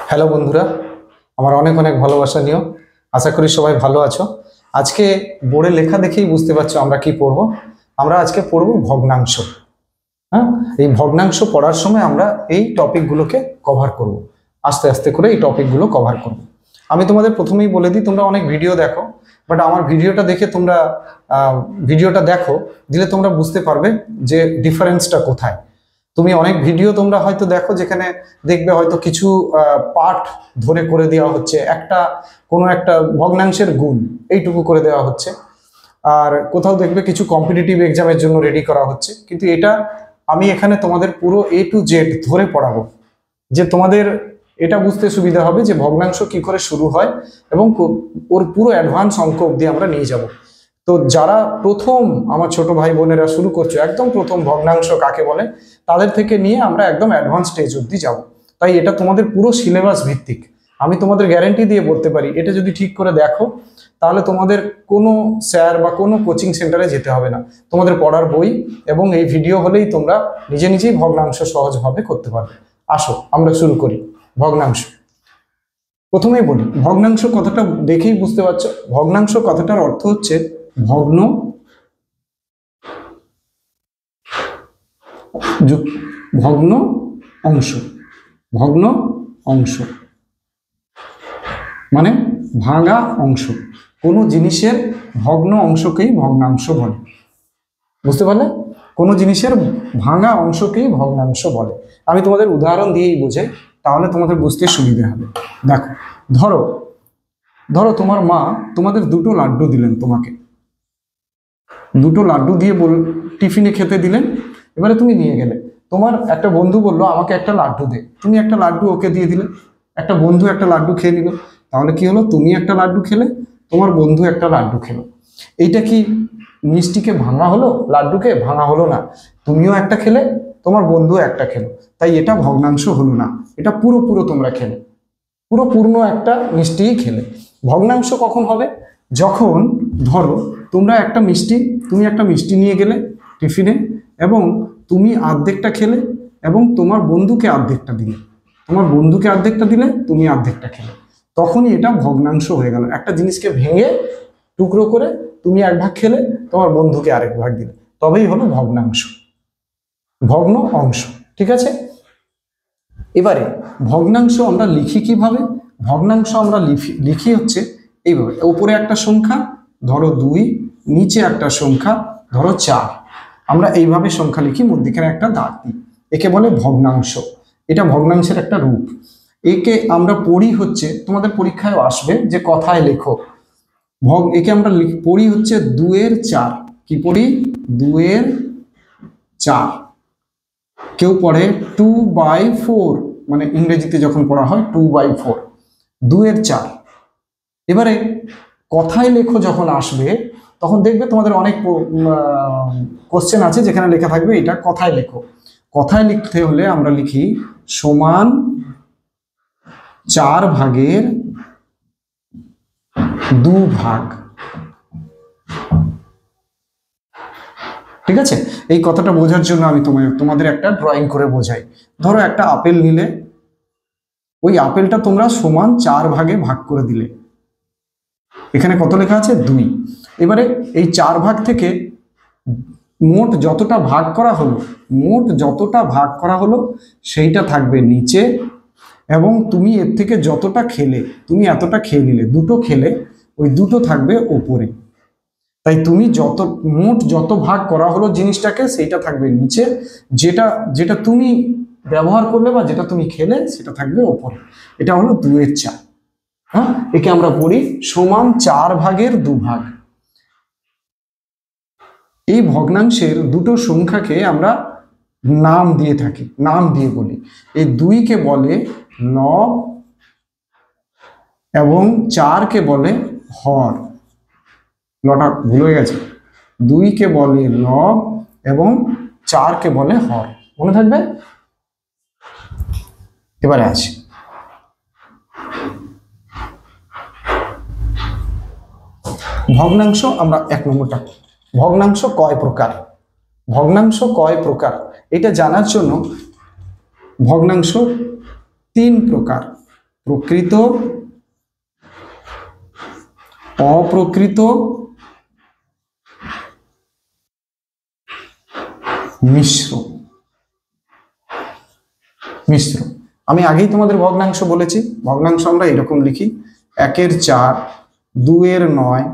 Hello বন্ধুরা, আমার অনেক অনেক ভালোবাসা নিও। আশা করি সবাই ভালো আছো। আজকে বোর্ডে লেখা দেখেই বুঝতে পারছো আমরা কি পড়বো। আমরা আজকে পড়বো ভগ্নাংশ। হ্যাঁ, এই ভগ্নাংশ পড়ার সময় আমরা এই টপিকগুলোকে কভার করব। আস্তে আস্তে করে এই টপিকগুলো কভার করব। আমি তোমাদের প্রথমেই বলে দিই, তোমরা অনেক ভিডিও দেখো, বাট আমার ভিডিওটা দেখে তোমরা ভিডিওটা দেখো, দিলে তোমরা বুঝতে পারবে যে ডিফারেন্সটা কোথায়। তুমি অনেক ভিডিও তোমরা হয়তো দেখো যেখানে দেখবে হয়তো কিছু পার্ট ধরে করে দেওয়া হচ্ছে, কোনো একটা ভগ্নাংশের গুণ এইটুকু করে দেওয়া হচ্ছে, আর কোথাও দেখবে কিছু কম্পিটিটিভ এক্সামের জন্য রেডি করা হচ্ছে। কিন্তু এটা আমি এখানে তোমাদের পুরো A to Z ধরে পড়াবো, যে তোমাদের এটা বুঝতে সুবিধা হবে যে ভগ্নাংশ কি করে শুরু হয় এবং ওর পুরো অ্যাডভান্স অঙ্ক অব্দি আমরা নিয়ে যাব। তো যারা প্রথম আমার ছোট ভাই বোনেরা শুরু করছো, একদম প্রথম ভগ্নাংশ কাকে বলে, তাদের থেকে নিয়ে আমরা একদম অ্যাডভান্স স্টেজ অব্দি যাব। তাই এটা তোমাদের পুরো সিলেবাস ভিত্তিক। আমি তোমাদের গ্যারান্টি দিয়ে বলতে পারি, এটা যদি ঠিক করে দেখো তাহলে তোমাদের কোনো স্যার বা কোনো কোচিং সেন্টারে যেতে হবে না। তোমাদের পড়ার বই এবং এই ভিডিও হলেই তোমরা নিজে নিজেই ভগ্নাংশ সহজভাবে করতে পারবে। আসো আমরা শুরু করি ভগ্নাংশ। প্রথমেই বলি, ভগ্নাংশ কথাটা দেখেই বুঝতে পারছো, ভগ্নাংশ কথাটার অর্থ হচ্ছে ভগ্ন ভগ্ন অংশ। ভগ্ন অংশ মানে ভাঙা অংশ। কোনো জিনিসের ভগ্ন অংশকেই ভগ্নাংশ বলে। বুঝতে পারলে? কোনো জিনিসের ভাঙা অংশকেই ভগ্নাংশ বলে। আমি তোমাদের উদাহরণ দিয়েই বোঝাই, তাহলে তোমাদের বুঝতে সুবিধা হবে। দেখো, ধরো ধরো তোমার মা তোমাদের দুটো লাড্ডু দিলেন, তোমাকে দুটো লাড্ডু দিয়ে টিফিনে খেতে দিলেন। এবারে তুমি নিয়ে গেলে, তোমার একটা বন্ধু বললো আমাকে একটা লাড্ডু দে, তুমি একটা লাড্ডু ওকে দিয়ে দিলে, একটা বন্ধু একটা লাড্ডু খেয়ে নিল। তাহলে কি হলো? তুমি একটা লাড্ডু খেলে, তোমার বন্ধু একটা লাড্ডু খেলো। এইটা কি মিষ্টিকে ভাঙা হলো? লাড্ডুকে ভাঙা হলো না। তুমিও একটা খেলে, তোমার বন্ধু একটা খেলো, তাই এটা ভগ্নাংশ হলো না। এটা পুরো তোমরা খেলে, পুরো পূর্ণ একটা মিষ্টিই খেলে। ভগ্নাংশ কখন হবে? যখন ধরো তুমি একটা মিষ্টি নিয়ে গেলে টিফিনে, এবং তুমি অর্ধেকটা খেলে এবং তোমার বন্ধুকে অর্ধেকটা দিলে, তুমি অর্ধেকটা খেলে, তখনই এটা ভগ্নাংশ হয়ে গেল। একটা জিনিসকে ভেঙে টুকরো করে তুমি এক ভাগ খেলে, তোমার বন্ধুকে আরেক ভাগ দিলে, তবেই হলো ভগ্নাংশ, ভগ্ন অংশ। ঠিক আছে? এবারে ভগ্নাংশ আমরা লিখি কিভাবে? ভগ্নাংশ আমরা লিখি হচ্ছে এইভাবে, উপরে একটা সংখ্যা ধরো 2, নিচে একটা সংখ্যা ধরো 4, আমরা এইভাবে সংখ্যা লিখি, মধ্যখানে একটা দাগ দিই, একে বলে ভগ্নাংশ। এটা ভগ্নাংশের একটা রূপ। একে আমরা পড়ি হচ্ছে, তোমাদের পরীক্ষায় আসবে যে কথায় লেখো, একে আমরা পড়ি হচ্ছে 2 এর 4। কি পড়ি? 2 এর 4। কেউ পড়ে 2/4, মানে ইংরেজিতে যখন পড়া হয় 2/4, 2 এর 4। এবারে কথায় লেখো যখন আসবে, তখন দেখবে তোমাদের অনেক কোশ্চেন আছে যেখানে লেখা থাকবে এটা কথায় লেখো। কথায় লিখতে হলে আমরা লিখি সমান 4 ভাগের 2 ভাগ। ঠিক আছে? এই কথাটা বোঝার জন্য আমি তোমাদের একটা ড্রয়িং করে বোঝাই। ধরো একটা আপেল নিলে, ওই আপেলটা তোমরা সমান 4 ভাগে ভাগ করে দিলে। এখানে কত লেখা আছে? 2। এবারে এই 4 ভাগ থেকে মোট যতটা ভাগ করা হলো সেইটা থাকবে নিচে, এবং তুমি এর থেকে যতটা খেলে, তুমি এতটা খেয়ে নিলে, দুটো খেলে, ওই দুটো থাকবে ওপরে। তাই তুমি মোট যত ভাগ করা হলো জিনিসটাকে, সেইটা থাকবে নিচে, যেটা তুমি ব্যবহার করলে বা যেটা তুমি খেলে সেটা থাকবে ওপরে। এটা হলো 2 এর 4। হ্যাঁ, একে আমরা পড়ি সমান 4 ভাগের 2 ভাগ। এই ভগ্নাংশের দুটো সংখ্যাকে আমরা নাম দিয়ে থাকি, নাম দিয়ে বলি। এই 2 কে বলে লব এবং 4 কে বলে হর। লটা ভুল হয়ে গেছে। 2 কে বলে লব এবং 4 কে বলে হর, মনে থাকবে? এবারে আসি, ভগ্নাংশ আমরা 1 নম্বরটা, ভগ্নাংশ কয় প্রকার? এটা জানার জন্য ভগ্নাংশ 3 প্রকার। প্রকৃত, অপ্রকৃত, মিশ্র। মিশ্র আমি আগেই তোমাদের ভগ্নাংশ বলেছি, ভগ্নাংশ আমরা এরকম লিখি 1-এর 4, 2-এর 9,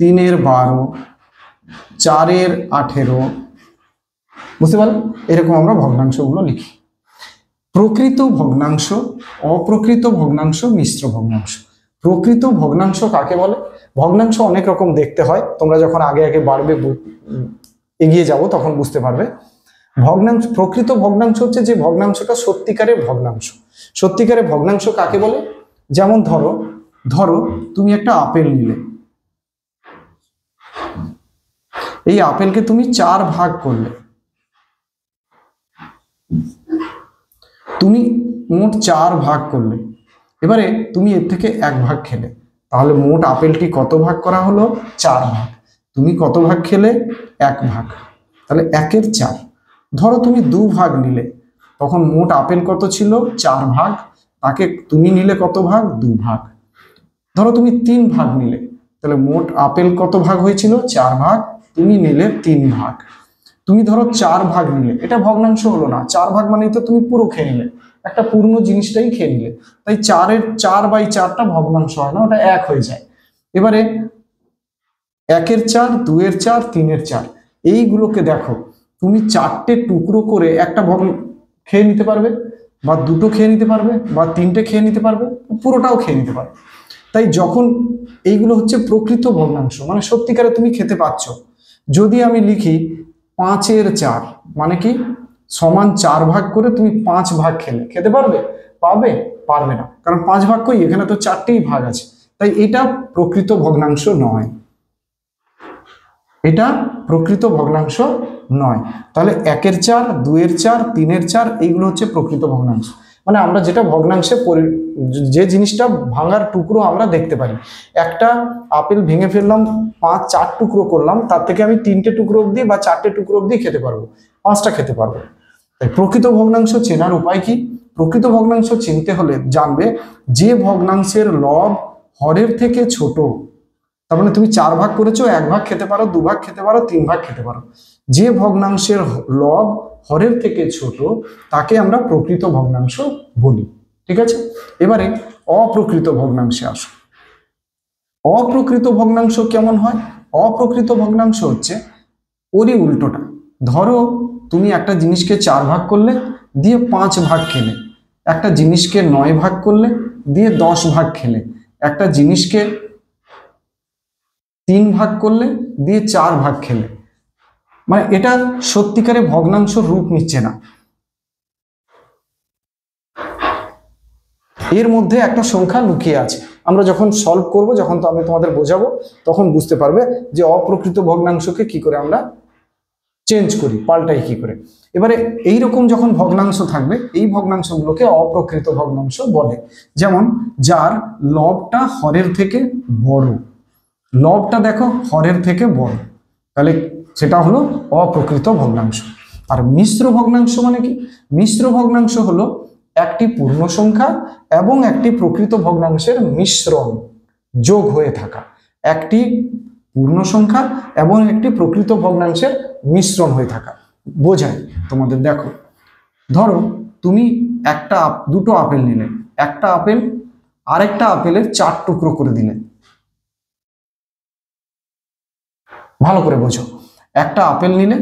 3-এর 12, 4-এর 18, বুঝতে পারলে? এরকম আমরা ভগ্নাংশগুলো লিখি। প্রকৃত ভগ্নাংশ, অপ্রকৃত ভগ্নাংশ, মিশ্র ভগ্নাংশ। প্রকৃত ভগ্নাংশ কাকে বলে? ভগ্নাংশ অনেক রকম দেখতে হয়, তোমরা যখন আগে আগে বাড়বে এগিয়ে যাব তখন বুঝতে পারবে। ভগ্নাংশ, প্রকৃত ভগ্নাংশ হচ্ছে যে ভগ্নাংশটা সত্যিকারের ভগ্নাংশ। সত্যিকারের ভগ্নাংশ কাকে বলে? যেমন ধরো ধরো তুমি একটা আপেল নিলে, এই আপেলকে তুমি 4 ভাগ করলে, তুমি মোট 4 ভাগ করলে, এবারে তুমি এর থেকে 1 ভাগ খেলে, তাহলে মোট আপেলটি কত ভাগ করা হলো? 4 ভাগ। তুমি কত ভাগ খেলে? 1 ভাগ, তাহলে 1-এর 4। ধরো তুমি 2 ভাগ নিলে, তখন মোট আপেল কত ছিল? 4 ভাগ, তাকে তুমি নিলে কত ভাগ? 2 ভাগ। ধরো তুমি 3 ভাগ নিলে, তাহলে মোট আপেল কত ভাগ হয়েছিল? 4 ভাগ, তুমি নিলে 3 ভাগ। তুমি ধরো 4 ভাগ নিলে, এটা ভগ্নাংশ হলো না, 4 ভাগ মানে তো তুমি পুরো খেয়ে নিলে, একটা পূর্ণ জিনিসটাই খেয়ে নিলে, তাই 4/4টা ভগ্নাংশ হয় না, ওটা 1 হয়ে যায়। এবারে 1-এর 4, 2-এর 4, 3-এর 4, এইগুলোকে দেখো তুমি 4টে টুকরো করে একটা খেয়ে নিতে পারবে, বা 2টো খেয়ে নিতে পারবে, বা 3টে খেয়ে নিতে পারবে, পুরোটাও খেয়ে নিতে পারবে। তাই যখন এইগুলো হচ্ছে প্রকৃত ভগ্নাংশ, মানে সত্যিকারে তুমি খেতে পাচ্ছ। যদি আমি লিখি 5-এর 4, মানে কি? সমান 4 ভাগ করে তুমি 5 ভাগ খেতে পারবে? পারবে না, কারণ 5 ভাগ কই, এখানে তো 4টেই ভাগ আছে, তাই এটা প্রকৃত ভগ্নাংশ নয়, এটা প্রকৃত ভগ্নাংশ নয়। তাহলে 1-এর 4, 2-এর 4, 3-এর 4 এইগুলো হচ্ছে প্রকৃত ভগ্নাংশ। মানে আমরা যেটা ভগ্নাংশে যে জিনিসটা ভাঙার টুকরো আমরা দেখতে পারি, একটা আপেল ভেঙে ফেললাম, 4 টুকরো করলাম, তার থেকে আমি 3টে টুকরো অবধি বা 4টে টুকরো অবধি খেতে পারবো, 5টা খেতে পারবো। তাই প্রকৃত ভগ্নাংশ চেনার উপায় কি? প্রকৃত ভগ্নাংশ চিনতে হলে জানবে যে ভগ্নাংশের লব হরের থেকে ছোট, তার মানে তুমি 4 ভাগ করেছো, 1 ভাগ খেতে পারো, 2 ভাগ খেতে পারো, 3 ভাগ খেতে পারো। যে ভগ্নাংশের লব হরের থেকে ছোট তাকে আমরা প্রকৃত ভগ্নাংশ বলি, ঠিক আছে? এবারে অপ্রকৃত ভগ্নাংশে আসো। অপ্রকৃত ভগ্নাংশ কেমন হয়? অপ্রকৃত ভগ্নাংশ হচ্ছে ওরই উল্টোটা। ধরো তুমি একটা জিনিসকে 4 ভাগ করলে, দিয়ে 5 ভাগ খেলে, একটা জিনিসকে 9 ভাগ করলে, দিয়ে 10 ভাগ খেলে, একটা জিনিসকে 3 ভাগ করলে, দিয়ে 4 ভাগ খেলে, মানে এটা সত্যিকারে ভগ্নাংশ রূপ নিচ্ছে না। এর মধ্যে একটা সংখ্যা লুকিয়ে আছে, আমরা যখন সলভ করব, যখন তো আমি তোমাদের বোঝাবো, তখন বুঝতে পারবে যে অপ্রকৃত ভগ্নাংশকে কি করে আমরা চেঞ্জ করি, পাল্টাই কি করে। এবারে এইরকম যখন ভগ্নাংশ থাকবে, এই ভগ্নাংশগুলোকে অপ্রকৃত ভগ্নাংশ বলে। যেমন যার লবটা হরের থেকে বড়, লবটা দেখো হরের থেকে বড়, তাহলে সেটা হলো অপ্রকৃত ভগ্নাংশ। আর মিশ্র ভগ্নাংশ মানে কি? মিশ্র ভগ্নাংশ হলো একটি পূর্ণ সংখ্যা এবং একটি প্রকৃত ভগ্নাংশের মিশ্রণ যোগ হয়ে থাকা, একটি পূর্ণ সংখ্যা এবং একটি প্রকৃত ভগ্নাংশের মিশ্রণ হয়ে থাকা বোঝায় তোমাদের। দেখো ধরো তুমি দুটো আপেল নিলে, একটা আপেল আরেকটা আপেলের 4 টুকরো করে দিলে, ভালো করে বোঝো। একটা আপেল নিলে,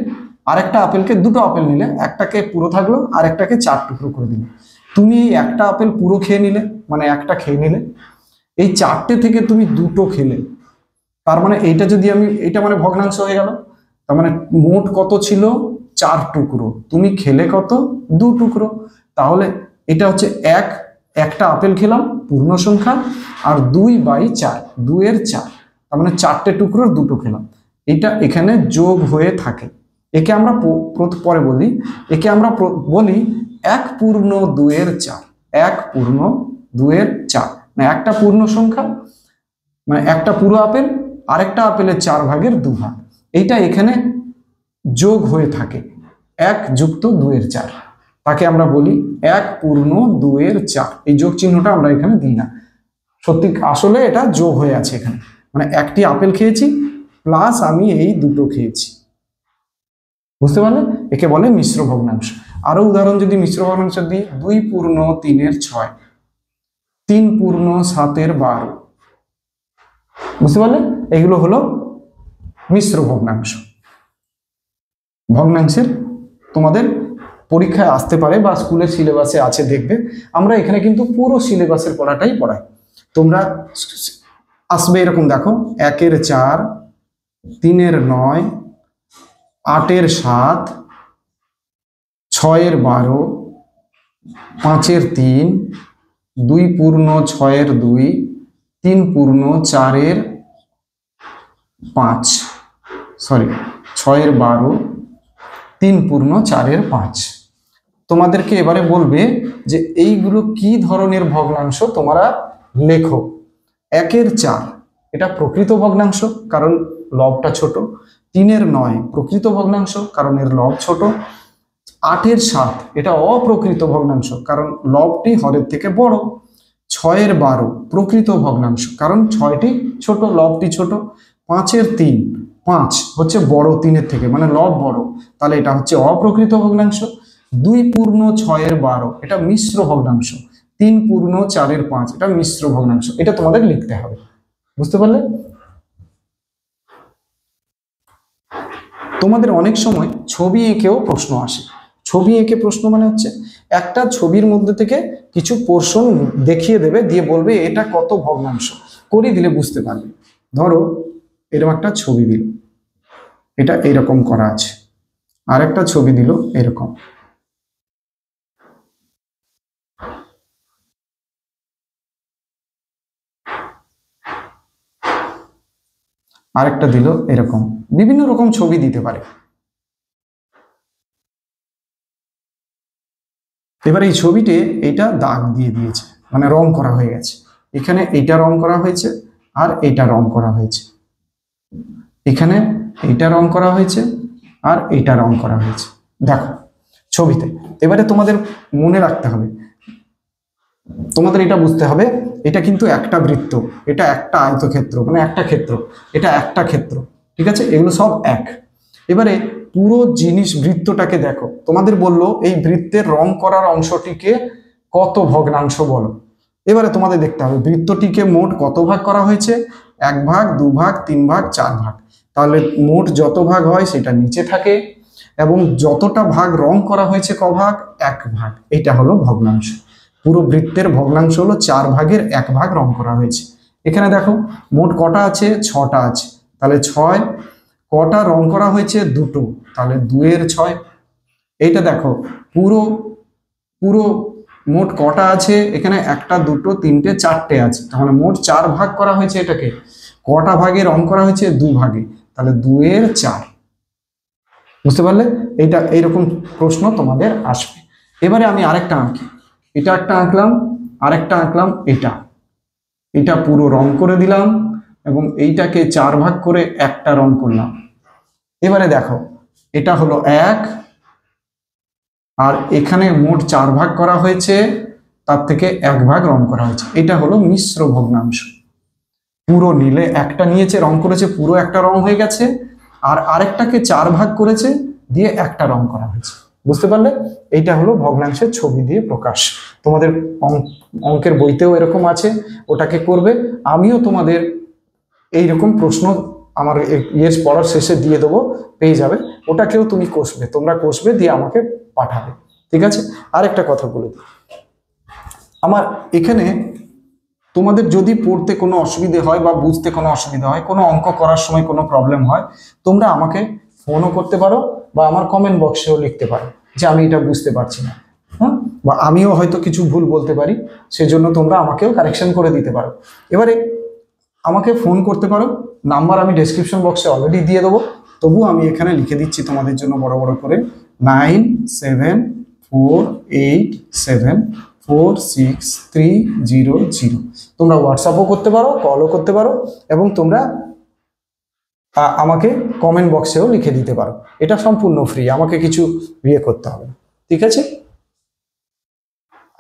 আরেকটা আপেলকে, দুটো আপেল নিলে, একটাকে পুরো থাকলো আর একটাকে 4 টুকরো করে দিলে। তুমি এই একটা আপেল পুরো খেয়ে নিলে, মানে একটা খেয়ে নিলে, এই 4টে থেকে তুমি 2টো খেলে, তার মানে এইটা যদি আমি, এটা মানে ভগ্নাংশ হয়ে গেল। তার মানে মোট কত ছিল? 4 টুকরো, তুমি খেলে কত? 2 টুকরো। তাহলে এটা হচ্ছে একটা আপেল খেলাম পূর্ণ সংখ্যা, আর 2/4, 2-এর 4, তার মানে 4টে টুকরোর 2টো খেলাম, এটা এখানে যোগ হয়ে থাকে। একে আমরা পরে বলি, একে আমরা বলি 1 পূর্ণ 2-এর 4, 1 পূর্ণ 2-এর 4, মানে একটা পূর্ণ সংখ্যা, মানে একটা পুরো আপেল, আরেকটা আপেলের 4 ভাগের 2 ভাগ, এইটা এখানে যোগ হয়ে থাকে, 1 যুক্ত 2-এর 4। তাকে আমরা বলি 1/2/4। এই যোগ চিহ্নটা আমরা এখানে দিই না, সত্যি আসলে এটা যোগ হয়ে আছে এখানে, মানে একটি আপেল খেয়েছি প্লাস আমি এই দুটো খেয়েছি। বুঝতে পারলে? একে বলে মিশ্র ভগ্নাংশ। আরো উদাহরণ যদি মিশ্র ভগ্নাংশ দিই, 2/3/6, 3/7/12। বুঝতে পারলে? এগুলো হলো মিশ্র ভগ্নাংশ। ভগ্নাংশের তোমাদের পরীক্ষায় আসতে পারে বা স্কুলের সিলেবাসে আছে, দেখবে। আমরা এখানে কিন্তু পুরো সিলেবাসের পড়াটাই পড়াই। তোমরা আসবে এরকম, দেখো 1/4, 3/9, 8/7, 6/12, 5/3, 2/6/2, 3/4/5, সরি 6/12, 3/4/5। তোমাদেরকে এবারে বলবে যে এইগুলো কি ধরনের ভগ্নাংশ তোমরা লেখো। 1/4 এটা প্রকৃত ভগ্নাংশ, কারণ লবটা ছোট। 3/9 প্রকৃত ভগ্নাংশ, কারণ এর লব ছোট। 8/7 এটা অপ্রকৃত ভগ্নাংশ, কারণ লবটি হরের থেকে বড়। 6/12 প্রকৃত ভগ্নাংশ, কারণ 6টি ছোট, লবটি ছোট। 5/3 5 হচ্ছে বড় 3-এর থেকে, মানে লব বড়, তাহলে এটা হচ্ছে অপ্রকৃত ভগ্নাংশ। 2/6/12 এটা মিশ্র ভগ্নাংশ। 3/4/5 এটা মিশ্র ভগ্নাংশ। এটা তোমাদের লিখতে হবে। বুঝতে পারলে? তোমাদের অনেক সময় ছবি এঁকেও প্রশ্ন আসে। ছবি এঁকে প্রশ্ন মানে হচ্ছে একটা ছবির মধ্যে থেকে কিছু পোর্শন দেখিয়ে দেবে, দিয়ে বলবে এটা কত ভগ্নাংশ, করে দিলে বুঝতে পারবে। ধরো এরকম একটা ছবি দিল, এটা এরকম করা আছে, আর একটা ছবি দিল এরকম, আরেকটা দিল এরকম, বিভিন্ন রকম ছবি দিতে পারে। এবার এই ছবিতে এইটা দাগ দিয়ে দিয়েছে, মানে রং করা হয়ে গেছে। এখানে এইটা রং করা হয়েছে, আর এইটা রং করা হয়েছে। এখানে এইটা রং করা হয়েছে, আর এইটা রং করা হয়েছে, দেখো ছবিতে। এবারে তোমাদের মনে রাখতে হবে, তোমাদের এটা বুঝতে হবে, এটা কিন্তু একটা বৃত্ত, এটা একটা আয়তক্ষেত্র, মানে একটা ক্ষেত্র, এটা একটা ক্ষেত্র, ঠিক আছে? এগুলো সব এক। এবারে পুরো জিনিস বৃত্তটাকে দেখো, তোমাদের বললো এই বৃত্তের রং করার অংশটিকে কত ভগ্নাংশ বলো। এবারে তোমাদের দেখতে হবে বৃত্তটিকে মোট কত ভাগ করা হয়েছে, 1 ভাগ, 2 ভাগ, 3 ভাগ, 4 ভাগ। তাহলে মোট যত ভাগ হয় সেটা নিচে থাকে, এবং যতটা ভাগ রং করা হয়েছে ক ভাগ, 1 ভাগ। এটা হলো ভগ্নাংশ। পুরো বৃত্তের ভগ্নাংশ হলো 4 ভাগের 1 ভাগ রং করা হয়েছে। এখানে দেখো মোট কটা আছে, 6টা আছে, তাহলে 6। কটা রং করা হয়েছে, 2টো, তাহলে 2/6। এইটা দেখো পুরো পুরো মোট কটা আছে, এখানে 1টা 2টো 3টে 4টে আছে, তাহলে মোট 4 ভাগ করা হয়েছে এটাকে। কটা ভাগে রং করা হয়েছে, 2 ভাগে, তাহলে 2/4। বুঝতে পারলে? এইটা এইরকম প্রশ্ন তোমাদের আসবে। এবারে আমি আরেকটা আঁকি, এটা একটা আঁকলাম, আরেকটা আঁকলাম, এটা পুরো রং করে দিলাম, এবং এইটাকে 4 ভাগ করে একটা রং করলাম। এবারে দেখো এটা হলো 1, আর এখানে মোট 4 ভাগ করা হয়েছে, তার থেকে 1 ভাগ রং করা হয়েছে। এটা হলো মিশ্র ভগ্নাংশ। পুরো নীলে একটা নিয়েছে, রং করেছে, পুরো একটা রং হয়ে গেছে, আর আরেকটাকে 4 ভাগ করেছে, দিয়ে একটা রং করা হয়েছে। বুঝতে পারলে? এইটা হলো ভগ্নাংশের ছবি দিয়ে প্রকাশ। তোমাদের অঙ্কের বইতেও এরকম আছে, ওটাকে করবে। আমিও তোমাদের এইরকম প্রশ্ন আমার ইয়ের পড়ার শেষে দিয়ে দেবো, পেয়ে যাবে। ওটাকেও তুমি কষবে, তোমরা কষবে, দিয়ে আমাকে পাঠাবে, ঠিক আছে? আরেকটা কথা বলে দিই, আমার এখানে তোমাদের যদি পড়তে কোনো অসুবিধে হয় বা বুঝতে কোনো অসুবিধা হয়, কোনো অঙ্ক করার সময় কোনো প্রবলেম হয়, তোমরা আমাকে ফোনও করতে পারো, বা আমার কমেন্ট বক্সেও লিখতে পারো যে আমি এটা বুঝতে পারছি না, হ্যাঁ, বা আমিও হয়তো কিছু ভুল বলতে পারি, সেজন্য তোমরা আমাকেও কারেকশন করে দিতে পারো। এবারে আমাকে ফোন করতে পারো, নাম্বার আমি ডেসক্রিপশন বক্সে অলরেডি দিয়ে দেবো, তবু আমি এখানে লিখে দিচ্ছি তোমাদের জন্য বড় বড় করে, 9748746300। তোমরা হোয়াটসঅ্যাপও করতে পারো, কলও করতে পারো, এবং তোমরা আমাকে কমেন্ট বক্সেও লিখে দিতে পারো। এটা সম্পূর্ণ ফ্রি, আমাকে কিছু ইয়ে করতে হবে না, ঠিক আছে?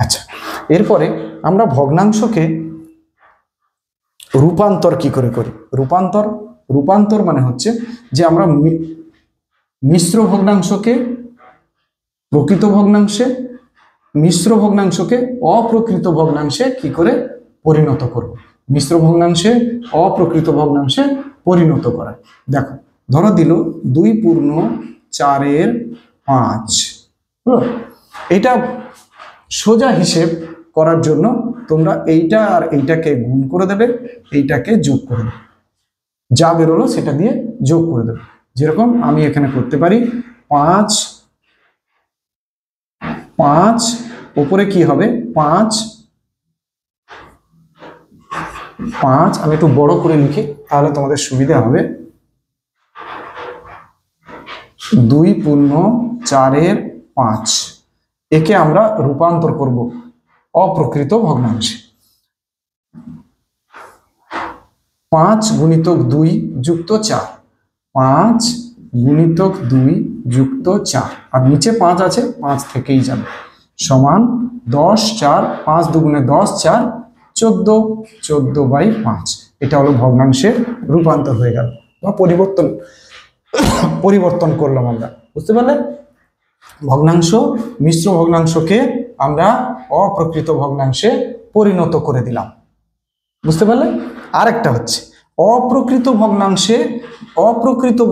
আচ্ছা, এরপরে আমরা ভগ্নাংশকে রূপান্তর কি করে করি? রূপান্তর মানে হচ্ছে যে আমরা মিশ্র ভগ্নাংশকে প্রকৃত ভগ্নাংশে, মিশ্র ভগ্নাংশকে অপ্রকৃত ভগ্নাংশে কি করে পরিণত করব। মিশ্র ভগ্নাংশে অপ্রকৃত ভগ্নাংশে পরিণত করা। দেখো, ধরো দিল 2 পূর্ণ 4-এর 5, এটা সোজা হিসেব করার জন্য তোমরা এইটা আর এইটাকে গুণ করে দেবে, এইটাকে যোগ করে দেবে, যা বেরোলো সেটা দিয়ে যোগ করে দেবে। যেরকম আমি এখানে করতে পারি 5 উপরে কি হবে 5, আমি একটু বড় করে লিখি তাহলে তোমাদের সুবিধা হবে। 2 পূর্ণ 4-এর 5, একে আমরা রূপান্তর করব অপ্রকৃত ভগ্নাংশে। 5 গুণিতক 2 যুক্ত 4, 5 গুণিতক 2 যুক্ত 4, আর নিচে 5 আছে, 5 থেকেই যাবে, সমান 10, 4, 5 দুগুণে 10, 4, 14, 14/5। এটা হলো ভগ্নাংশের রূপান্তর হয়ে গেল বা পরিবর্তন করলাম আমরা। বুঝতে পারলে? ভগ্নাংশ, মিশ্র ভগ্নাংশকে আমরা অপ্রকৃত ভগ্নাংশে পরিণত করে দিলাম। বুঝতে পারলে? আরেকটা হচ্ছে অপ্রকৃত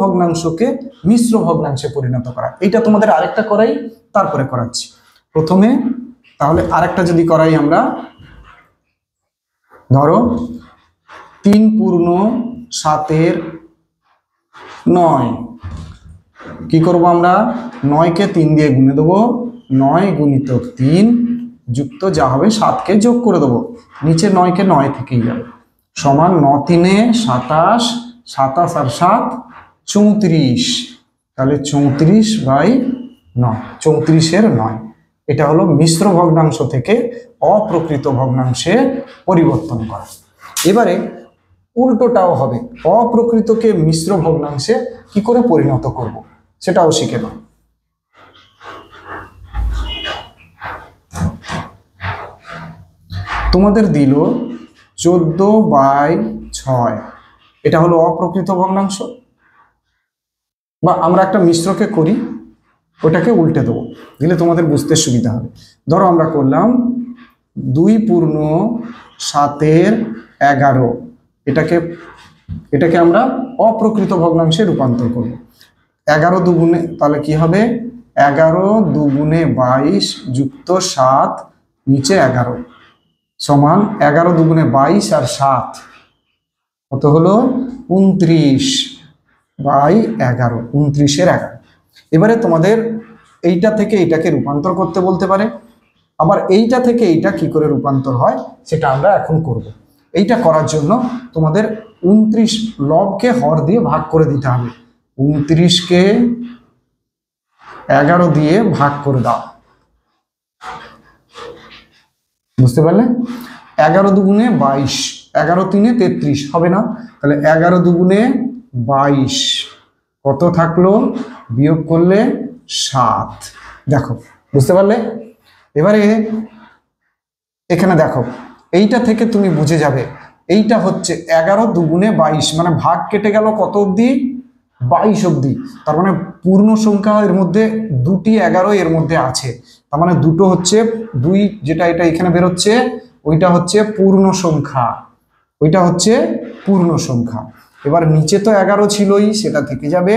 ভগ্নাংশকে মিশ্র ভগ্নাংশে পরিণত করা। এইটা তোমাদের আরেকটা করাই, তারপরে করাচ্ছি। প্রথমে তাহলে আরেকটা যদি করাই আমরা, ধরো 3 পূর্ণ 7-এর 9, কি করব আমরা 9-কে 3 দিয়ে গুণে দেবো, 9 গুণিতক 3 যুক্ত যা হবে 7-কে যোগ করে দেবো, নিচে 9-কে 9 থেকেই যাবে, সমান 9 3-এ 27, 27 আর 7 34, তাহলে 34/9, 34-এর 9। এটা হলো মিশ্র ভগ্নাংশ থেকে অপ্রকৃত ভগ্নাংশে পরিবর্তন করা। এবারে উল্টোটাও হবে, অপ্রকৃতকে মিশ্র ভগ্নাংশে কি করে পরিণত করব সেটাও শিখে নাও। তোমাদের দিল 14/6, এটা হলো অপ্রকৃত ভগ্নাংশ, বা আমরা একটা মিশ্রকে করি, ওটাকে উল্টে দেবো, দিলে তোমাদের বুঝতে সুবিধা হবে। ধরো আমরা করলাম 2 পূর্ণ 7-এর 11, এটাকে আমরা অপ্রকৃত ভগ্নাংশে রূপান্তর করব। 11 দুগুণে, তাহলে কি হবে 11 দুগুণে 22 যুক্ত 7 নিচে 11, সমান 11 দুগুণে 22 আর 7 কত হলো 29/11, 29-এর 11। এবারে তোমাদের এইটা থেকে এইটাকে রূপান্তর করতে বলতে পারে, আবার এইটা থেকে এইটা কি করে রূপান্তর হয় সেটা আমরা এখন করব। এইটা করার জন্য তোমাদের 29 লবকে হর দিয়ে ভাগ করে দিতে হবে, 29-কে 11 দিয়ে ভাগ করে দাও। বুঝতে পারলে? 11 দুগুণে 22, 11 3-এ 33 হবে না, তাহলে 11 দুগুণে 22 কত থাকলো, বিয়োগ করলে 7। দেখো, বুঝতে পারলে? এবারে এখানে দেখো, এইটা থেকে তুমি বুঝে যাবে এইটা হচ্ছে 11 দুগুণে 22, মানে ভাগ কেটে গেল কত অবধি, 22 অবধি। তার মানে পূর্ণ সংখ্যা এর মধ্যে 2টি 11 এর মধ্যে আছে, তার মানে দুটো হচ্ছে 2, যেটা এটা এখানে বেরোচ্ছে ওইটা হচ্ছে পূর্ণ সংখ্যা, ওইটা হচ্ছে পূর্ণ সংখ্যা। এবার নিচে তো 11 ছিলই, সেটা থেকে যাবে,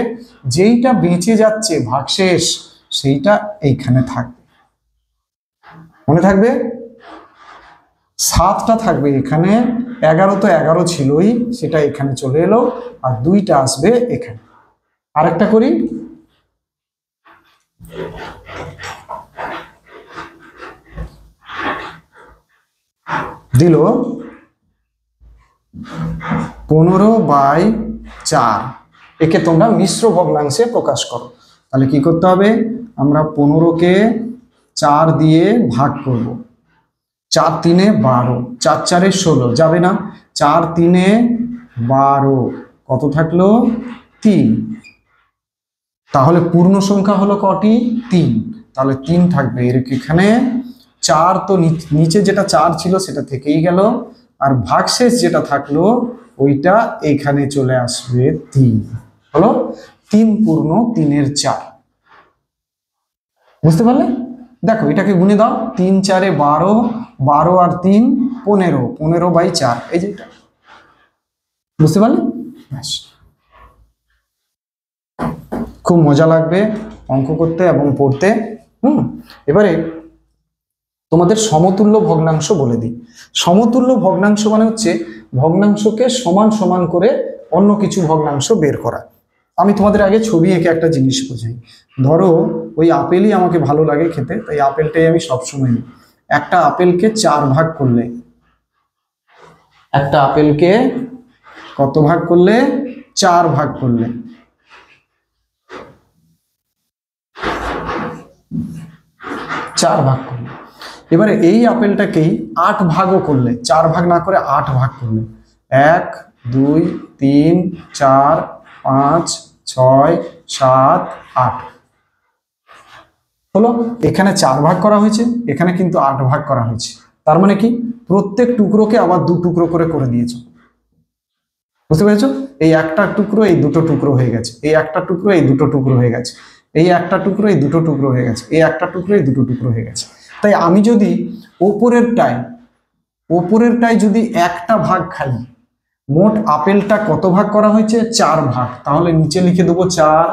যেইটা বেঁচে যাচ্ছে ভাগশেষ সেইটা এইখানে থাকবে, মনে থাকবে। 7টা থাকবে এখানে, 11 তো 11 ছিলই, সেটা এখানে চলে এলো, আর 2টা আসবে এখানে। আরেকটা করি, দিল 15/4, একে তোমরা মিশ্র ভগ্নাংশে প্রকাশ করো। তাহলে কি করতে হবে, আমরা 15-কে 4 দিয়ে ভাগ করব, 4 3-এ 12, 4 4-এ 16 যাবে না, 4 3-এ 12 কত থাকলো 3, তাহলে পূর্ণ সংখ্যা হলো কটি 3, তাহলে 3 থাকবে এর এখানে, 4 তো নিচে যেটা 4 ছিল সেটা থেকেই গেল, আর ভাগশেষ যেটা থাকলো ওইটা এখানে চলে আসবে 3, হলো 3 পূর্ণ 3-এর 4। বুঝতে পারলে? দেখো এটাকে গুণে দাও, 3 4 12, 12 আর 3 15, 15/4, এই যে এটা। বুঝতে পারলে? ব্যাস, খুব মজা লাগবে অঙ্ক করতে এবং পড়তে। এবারে তোমাদের সমতুল্য ভগ্নাংশ বলে দিই। সমতুল্য ভগ্নাংশ মানে হচ্ছে ভগ্নাংশকে সমান সমান করে অন্য কিছু ভগ্নাংশ বের করা। আমি তোমাদের আগে ছবি এঁকে একটা জিনিস বোঝাই। ধরো ওই আপেলই আমাকে ভালো লাগে খেতে, তাই আপেলটাই আমি সবসময় নিই। একটা আপেলকে 4 ভাগ করলে, একটা আপেলকে কত ভাগ করলে? 4 ভাগ করলে। এবারে এই আপেলটাকেই 8 ভাগও করলে, 4 ভাগ না করে 8 ভাগ করলে, 1 2 3 4 5 6 7 8 হলো। এখানে 4 ভাগ করা হয়েছে, এখানে কিন্তু 8 ভাগ করা হয়েছে। তার মানে কি প্রত্যেক টুকরোকে আবার 2 টুকরো করে দিয়েছো। বুঝতে পেরেছো? এই একটা টুকরো এই দুটো টুকরো হয়ে গেছে, এই একটা টুকরো এই দুটো টুকরো হয়ে গেছে, এই একটা টুকরো এই দুটো টুকরো হয়ে গেছে, এই একটা টুকরো এই দুটো টুকরো হয়ে গেছে। তাই আমি যদি ওপরেরটায় যদি একটা ভাগ খাই, মোট আপেলটা কত ভাগ করা হয়েছে? 4 ভাগ, তাহলে নিচে লিখে দেবো 4।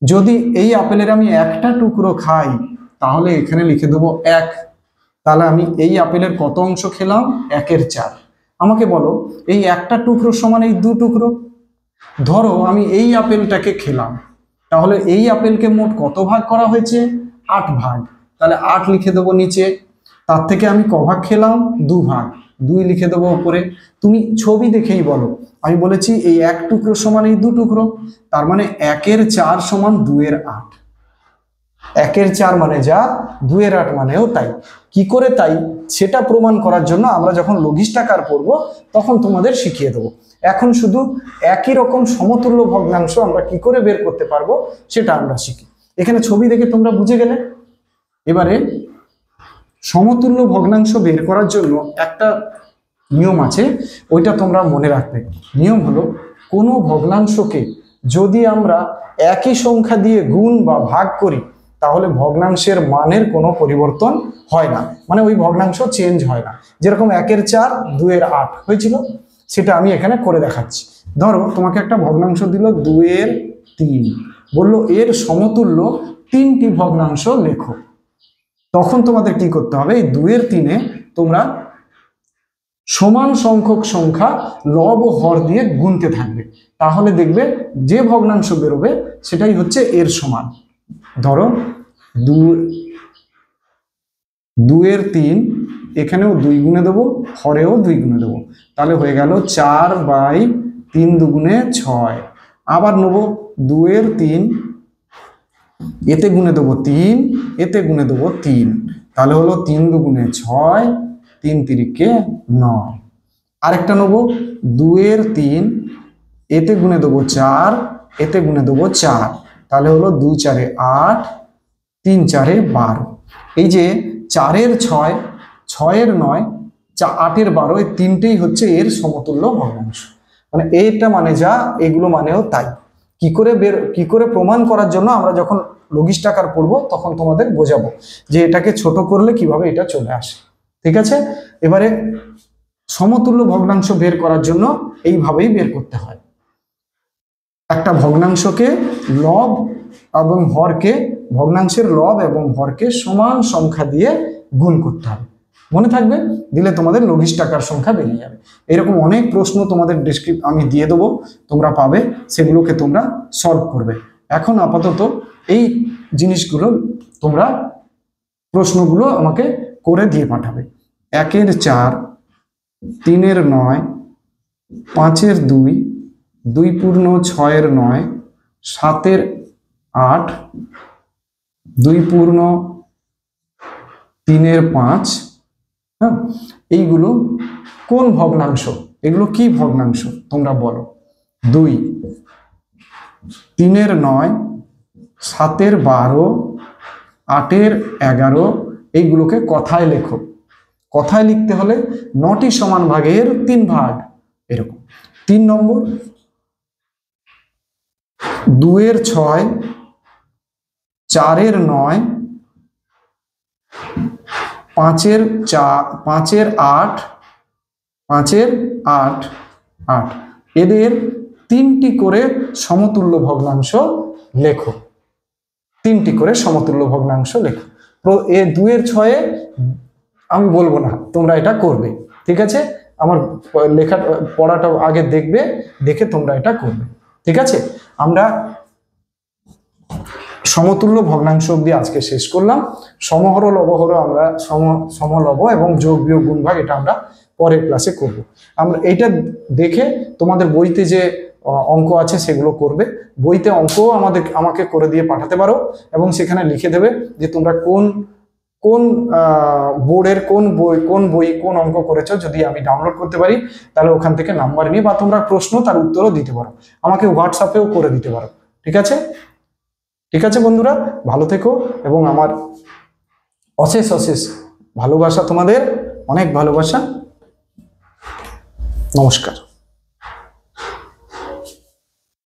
যদি এই আপেলের আমি একটা টুকরো খাই তাহলে এখানে লিখে দেবো 1। তাহলে আমি এই আপেলের কত অংশ খেলাম? 1/4। আমাকে বলো এই একটা টুকরো সমান এই 2 টুকরো। ধরো আমি এই আপেলটাকে খেলাম, তাহলে এই আপেলকে মোট কত ভাগ করা হয়েছে? 8 ভাগ, তাহলে 8 লিখে দেবো নিচে। তার থেকে আমি ক ভাগ খেলাম? 2 ভাগ, 2 লিখে দেবো উপরে। তুমি ছবি দেখেই বলো, আমি বলেছি এই এক টুকরো সমান এই 2 টুকরো, তার মানে 1/4 সমান 2/8। 1/4 মানে যা, 2/8 মানেও তাই। কি করে তাই সেটা প্রমাণ করার জন্য আমরা যখন লঘিষ্ঠাকার পড়ব তখন তোমাদের শিখিয়ে দেবো। এখন শুধু একই রকম সমতুল্য ভগ্নাংশ আমরা কি করে বের করতে পারবো সেটা আমরা শিখি। এখানে ছবি দেখে তোমরা বুঝে গেলে। এবারে সমতুল্য ভগ্নাংশ বের করার জন্য একটা নিয়ম আছে, ওইটা তোমরা মনে রাখবে। নিয়ম হলো কোনো ভগ্নাংশকে যদি আমরা একই সংখ্যা দিয়ে গুণ বা ভাগ করি তাহলে ভগ্নাংশের মানের কোনো পরিবর্তন হয় না, মানে ওই ভগ্নাংশ চেঞ্জ হয় না। যেরকম 1/4 2/8 হয়েছিল, সেটা আমি এখানে করে দেখাচ্ছি। ধরো তোমাকে একটা ভগ্নাংশ দিল 2/3, বললো এর সমতুল্য 3টি ভগ্নাংশ লেখো। তখন তোমাদের কি করতে হবে? এই 2/3-এ তোমরা সমান সংখ্যক সংখ্যা লব ও হর দিয়ে গুনতে থাকবে, তাহলে দেখবে যে ভগ্নাংশ বেরোবে সেটাই হচ্ছে এর সমান। ধরো 2/3, এখানেও 2 গুণে দেবো, হরেও 2 গুণে দেবো, তাহলে হয়ে গেল 4/3 2 6। আবার নেবো 2/3, এতে গুণে দেবো 3, এতে গুণে দেবো 3, তাহলে হলো 3 2 6, 3 3 9। আরেকটা নেবো 2/3, এতে গুণে দেবো 4, এতে গুণে দেবো 4, তাহলে হলো 2 4 8, 3 4 12। এই যে 4/6, 6/9, 8/12, এই তিনটেই হচ্ছে এর সমতুল্য ভগ্নাংশ। মানে এটা মানে যা, এগুলো মানেও তাই। কি করে প্রমাণ করার জন্য আমরা যখন লঘিষ্ঠাকার পড়বো তখন তোমাদের বোঝাবো যে এটাকে ছোট করলে কিভাবে এটা চলে আসে। ঠিক আছে? এবারে সমতুল্য ভগ্নাংশ বের করার জন্য এইভাবেই বের করতে হয়। একটা ভগ্নাংশকে লব এবং হরকে, ভগ্নাংশের লব এবং হরকে সমান সংখ্যা দিয়ে গুণ করতে হবে। মনে থাকবে, দিলে তোমাদের লঘিষ্ঠাকার সংখ্যা বেরিয়ে যাবে। এরকম অনেক প্রশ্ন তোমাদের আমি দিয়ে দেবো, তোমরা পাবে, সেগুলোকে তোমরা সলভ করবে। এখন আপাতত এই জিনিসগুলো তোমরা প্রশ্নগুলো আমাকে করে দিয়ে পাঠাবে। 1/4, 3/9, 5/2, 2 পূর্ণ 6/9, 7/8, 2 পূর্ণ 3/5। হ্যাঁ, এইগুলো কোন ভগ্নাংশ? এগুলো কি ভগ্নাংশ তোমরা বলো? 2, 3/9, 7/12, 8/11, এইগুলোকে কথায় লেখো। কথায় লিখতে হলে 9টি সমান ভাগের 3 ভাগ, এরকম। 3 নম্বর, 2 এর 6, 4 এর 9, 5 এর 4, 5 এর 8, 5 এর 8, 8, এদের 3টি করে সমতুল্য ভগ্নাংশ লেখো। 3টি করে সমতুল্য ভগ্নাংশ লেখো। 2 এর 6 আমি বলবো না, তোমরা এটা করবে, ঠিক আছে? আমার লেখা পড়াটা আগে দেখবে, দেখে তোমরা এটা করবে, ঠিক আছে? আমরা সমতুল্য ভগ্নাংশ অব্দি আজকে শেষ করলাম। সমহর লবহর আমরা সমলব এবং যোগ বিয়োগ গুণ ভাগ এটা আমরা পরের ক্লাসে করব। আমরা এইটা দেখে তোমাদের বইতে যে অঙ্ক আছে সেগুলো করবে। বইতে অঙ্কও আমাকে করে দিয়ে পাঠাতে পারো এবং সেখানে লিখে দেবে যে তোমরা কোন বোর্ডের কোন বই কোন অঙ্ক করেছো। যদি আমি ডাউনলোড করতে পারি তাহলে ওখান থেকে নাম্বার নিয়ে, বা তোমরা প্রশ্ন তার উত্তরও দিতে পারো, আমাকে হোয়াটসঅ্যাপেও করে দিতে পারো, ঠিক আছে? ঠিক আছে বন্ধুরা, ভালো থেকো এবং আমার অশেষ অশেষ ভালোবাসা, তোমাদের অনেক ভালোবাসা। নমস্কার।